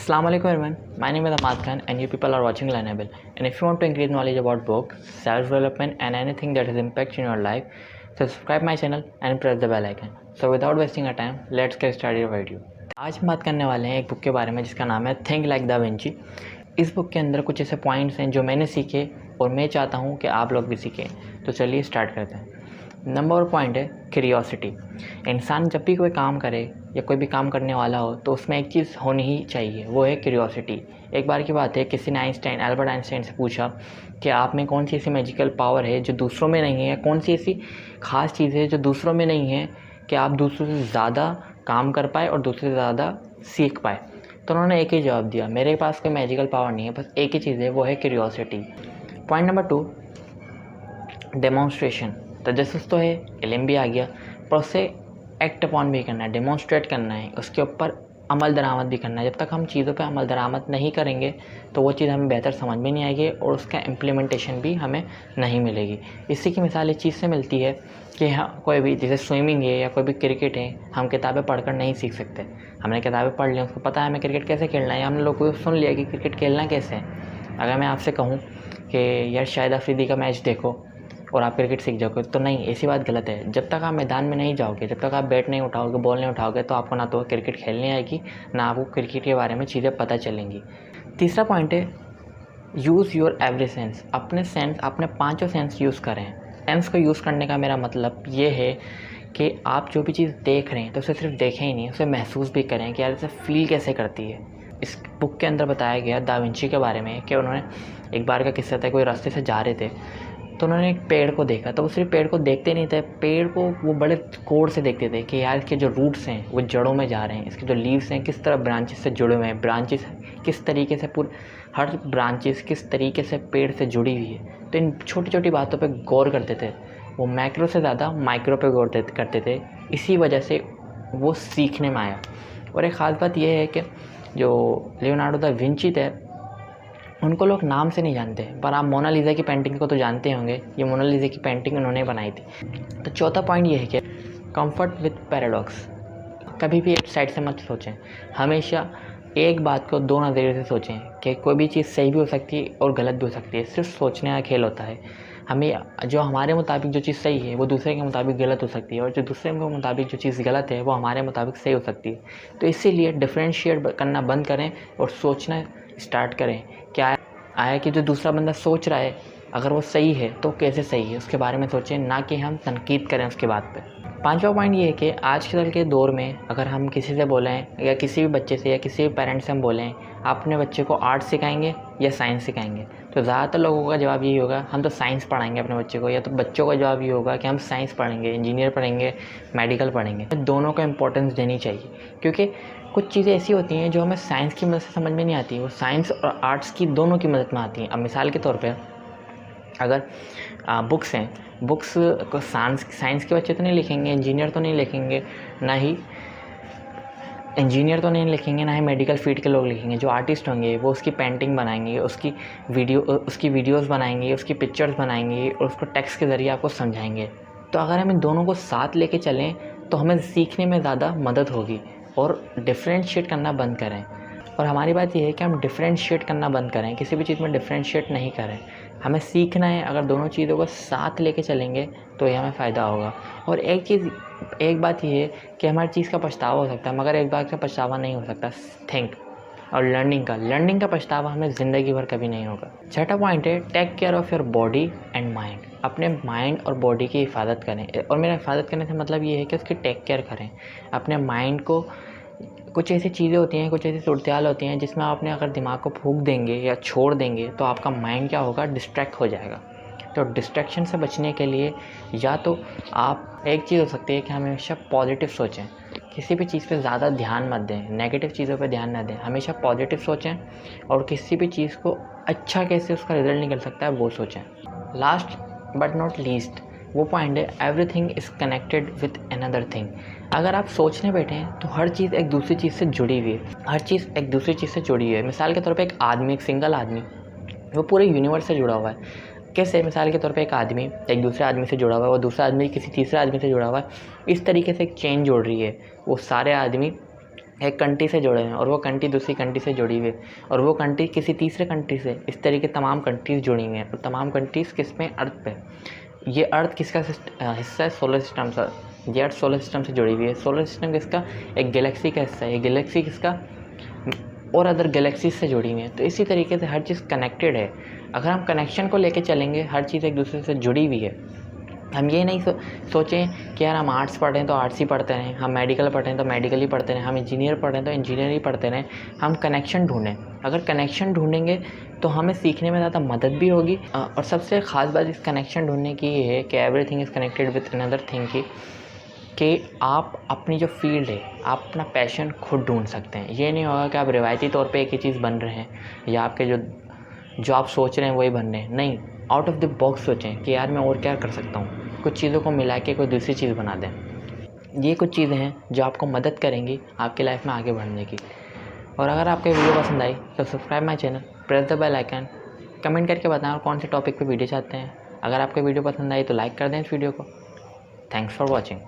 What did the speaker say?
Assalamu alaikum everyone. My name is Ahmad Khan and you people are watching Learnable. And if you want to increase knowledge about books, self-development and anything that has impact in your life, subscribe my channel and press the bell icon. So without wasting our time, let's get started the video. आज हम बात करने वाले हैं एक book के बारे में जिसका नाम है थिंक लाइक दा विंची। इस बुक के अंदर कुछ ऐसे पॉइंट्स हैं जो मैंने सीखे और मैं चाहता हूँ कि आप लोग भी सीखें। तो चलिए स्टार्ट करते हैं। नंबर 1 पॉइंट है क्यूरियोसिटी। इंसान जब भी कोई काम करे या कोई भी काम करने वाला हो तो उसमें एक चीज़ होनी ही चाहिए, वो है क्यूरियोसिटी। एक बार की बात है, किसी ने एल्बर्ट आइंस्टाइन से पूछा कि आप में कौन सी ऐसी मैजिकल पावर है जो दूसरों में नहीं है, कौन सी ऐसी ख़ास चीज़ है जो दूसरों में नहीं है कि आप दूसरों से ज़्यादा काम कर पाए और दूसरे से ज़्यादा सीख पाए। तो उन्होंने एक ही जवाब दिया, मेरे पास कोई मैजिकल पावर नहीं है, बस एक ही चीज़ है, वो है क्यूरियोसिटी। Point number 2, demonstration. तजस्सुस तो है, इल्म भी आ गया, पर उससे एक्ट अपॉन भी करना है, डेमोन्स्ट्रेट करना है, उसके ऊपर अमल दरामद भी करना है। जब तक हम चीज़ों पे अमल दरामद नहीं करेंगे तो वो चीज़ हमें बेहतर समझ में नहीं आएगी और उसका इम्प्लीमेंटेशन भी हमें नहीं मिलेगी। इसी की मिसाल इस चीज़ से मिलती है कि हाँ, कोई भी जैसे स्विमिंग है या कोई भी क्रिकेट है, हम किताबें पढ़कर नहीं सीख सकते। हमने किताबें पढ़ ली, उसको पता है हमें क्रिकेट कैसे खेलना है, या हमने लोगों को सुन लिया कि क्रिकेट खेलना कैसे है। अगर मैं आपसे कहूँ कि यार शाहिद अफरीदी का मैच देखो और आप क्रिकेट सीख जाओगे, तो नहीं, ऐसी बात गलत है। जब तक आप मैदान में नहीं जाओगे, जब तक आप बैट नहीं उठाओगे, बॉल नहीं उठाओगे, तो आपको ना तो क्रिकेट खेलने आएगी, ना आपको क्रिकेट के बारे में चीज़ें पता चलेंगी। तीसरा पॉइंट है यूज़ योर एवरी सेंस। अपने पाँचों सेंस यूज़ करें। सेंस को यूज़ करने का मेरा मतलब ये है कि आप जो भी चीज़ देख रहे हैं तो उसे सिर्फ देखें ही नहीं, उसे महसूस भी करें कि यार इसे फील कैसे करती है। इस बुक के अंदर बताया गया दा विंची के बारे में कि उन्होंने एक बार का किस्सा था, कोई रास्ते से जा रहे थे तो उन्होंने एक पेड़ को देखा। तो वो सिर्फ पेड़ को देखते नहीं थे, पेड़ को वो बड़े गौर से देखते थे कि यार इसके जो रूट्स हैं वो जड़ों में जा रहे हैं, इसके जो लीव्स हैं किस तरह ब्रांचेस से जुड़े हुए हैं, ब्रांचेस किस तरीके से हर ब्रांचेस किस तरीके से पेड़ से जुड़ी हुई है। तो इन छोटी छोटी बातों पे गौर करते थे। वो मैक्रो से ज़्यादा माइक्रो पे गौर करते थे। इसी वजह से वो सीखने में आया। और एक ख़ास बात यह है कि जो लियोनार्डो दा विंची थे, उनको लोग नाम से नहीं जानते, पर आप मोनालिसा की पेंटिंग को तो जानते होंगे। ये मोनालिसा की पेंटिंग उन्होंने बनाई थी। तो चौथा पॉइंट ये है कि कंफर्ट विद पैराडॉक्स। कभी भी एक साइड से मत सोचें, हमेशा एक बात को दो नज़रिए से सोचें कि कोई भी चीज़ सही भी हो सकती है और गलत भी हो सकती है। सिर्फ सोचने का खेल होता है। हमें जो हमारे मुताबिक जो चीज़ सही है वो दूसरे के मुताबिक गलत हो सकती है, और जो दूसरे के मुताबिक जो चीज़ गलत है वो हमारे मुताबिक सही हो सकती है। तो इसीलिए डिफ्रेंशिएट करना बंद करें और सोचना स्टार्ट करें। क्या आया कि जो दूसरा बंदा सोच रहा है, अगर वो सही है तो कैसे सही है, उसके बारे में सोचें, ना कि हम तनकीद करें उसके बात पे। पांचवा पॉइंट ये है कि आजकल के दौर में अगर हम किसी से बोलें या किसी भी बच्चे से या किसी भी पेरेंट से हम बोलें आप अपने बच्चे को आर्ट सिखाएंगे या साइंस सिखाएंगे, तो ज़्यादातर लोगों का जवाब यही होगा हम तो साइंस पढ़ाएंगे अपने बच्चे को, या तो बच्चों का जवाब ये होगा कि हम साइंस पढ़ेंगे, इंजीनियर पढ़ेंगे, मेडिकल पढ़ेंगे। दोनों को इम्पोर्टेंस देनी चाहिए, क्योंकि कुछ चीज़ें ऐसी होती हैं जो हमें साइंस की मदद से समझ में नहीं आती, वो साइंस और आर्ट्स की दोनों की मदद में आती हैं। अब मिसाल के तौर पे अगर बुक्स हैं, बुक्स को साइंस के बच्चे तो नहीं लिखेंगे, इंजीनियर तो नहीं लिखेंगे, ना ही मेडिकल फील्ड के लोग लिखेंगे। जो आर्टिस्ट होंगे वो उसकी पेंटिंग बनाएंगे, उसकी वीडियोस बनाएंगे, उसकी पिक्चर्स बनाएंगे और उसको टेक्स्ट के ज़रिए आपको समझाएंगे। तो अगर हम इन दोनों को साथ लेके चलें तो हमें सीखने में ज़्यादा मदद होगी। और डिफ्रेंशिएट करना बंद करें। और हमारी बात यह है कि हम डिफ्रेंशिएट करना बंद करें, किसी भी चीज़ में डिफ्रेंशिएट नहीं करें। हमें सीखना है, अगर दोनों चीज़ों को साथ लेके चलेंगे तो ये हमें फ़ायदा होगा। और एक बात ये है कि हमारी चीज़ का पछतावा हो सकता है, मगर एक बात का पछतावा नहीं हो सकता थिंक और लर्निंग का पछतावा हमें ज़िंदगी भर कभी नहीं होगा। छठा पॉइंट है take care of your body and mind. अपने माइंड और बॉडी की हिफाजत करें, और मेरा हिफाजत करने से मतलब ये है कि उसकी टेक केयर करें। अपने माइंड को, कुछ ऐसी चीज़ें होती हैं, कुछ ऐसी सूरत हाल होती हैं जिसमें आपने अगर दिमाग को फूंक देंगे या छोड़ देंगे तो आपका माइंड क्या होगा, डिस्ट्रैक्ट हो जाएगा। तो डिस्ट्रैक्शन से बचने के लिए या तो आप, एक चीज़ हो सकती है कि हमेशा पॉजिटिव सोचें, किसी भी चीज़ पे ज़्यादा ध्यान मत दें, नेगेटिव चीज़ों पे ध्यान न दें, हमेशा पॉजिटिव सोचें और किसी भी चीज़ को अच्छा कैसे उसका रिजल्ट निकल सकता है वो सोचें। लास्ट बट नॉट लीस्ट वो पॉइंट है everything is connected with another thing. अगर आप सोचने बैठे हैं तो हर चीज़ एक दूसरी चीज़ से जुड़ी हुई है, हर चीज़ एक दूसरी चीज़ से जुड़ी हुई है। मिसाल के तौर पे एक आदमी, एक सिंगल आदमी, वो पूरे यूनिवर्स से जुड़ा हुआ है। कैसे? मिसाल के तौर पे एक आदमी एक दूसरे आदमी से जुड़ा हुआ है, वो दूसरा आदमी किसी तीसरे आदमी से जुड़ा हुआ है। इस तरीके से एक चेन जोड़ रही है, वो सारे आदमी एक कंट्री से जुड़े हुए हैं और वो कंट्री दूसरी कंट्री से जुड़ी हुई है और वो कंट्री किसी तीसरे कंट्री से, इस तरीके तमाम कंट्रीज़ जुड़ी हुई हैं और तमाम कंट्रीज़ किस में, अर्थ पे। ये अर्थ किसका हिस्सा है, सोलर सिस्टम का। ये अर्थ सोलर सिस्टम से जुड़ी हुई है। सोलर सिस्टम किसका, एक गैलेक्सी का हिस्सा है। ये गैलेक्सी किसका, और अदर गैलेक्सीज से जुड़ी हुई हैं। तो इसी तरीके से हर चीज़ कनेक्टेड है। अगर हम कनेक्शन को लेके चलेंगे, हर चीज़ एक दूसरे से जुड़ी हुई है। हम ये नहीं सोचें कि यार हम आर्ट्स पढ़ रहे हैं तो आर्ट्स ही पढ़ते रहें, हम मेडिकल पढ़ रहे हैं तो मेडिकल ही पढ़ते रहें, हम इंजीनियर पढ़ रहे हैं तो इंजीनियर ही पढ़ते रहें। हम कनेक्शन ढूंढें। अगर कनेक्शन ढूंढेंगे तो हमें सीखने में ज़्यादा मदद भी होगी। और सबसे ख़ास बात इस कनेक्शन ढूंढने की ये है कि everything is connected with another thing कि आप अपनी जो फील्ड है, आप अपना पैशन खुद ढूंढ सकते हैं। ये नहीं होगा कि आप रिवायती तौर पे एक ही चीज़ बन रहे हैं या आपके जो आप सोच रहे हैं वही बन रहे हैं। नहीं, आउट ऑफ द बॉक्स सोचें कि यार मैं और क्या कर सकता हूँ, कुछ चीज़ों को मिला के कोई दूसरी चीज़ बना दें। ये कुछ चीज़ें हैं जो आपको मदद करेंगी आपकी लाइफ में आगे बढ़ने की। और अगर आपको वीडियो पसंद आई तो subscribe my channel, press the bell icon, comment करके बताएं और कौन से टॉपिक पे वीडियो चाहते हैं। अगर आपको वीडियो पसंद आई तो लाइक कर दें इस वीडियो को। Thanks for watching.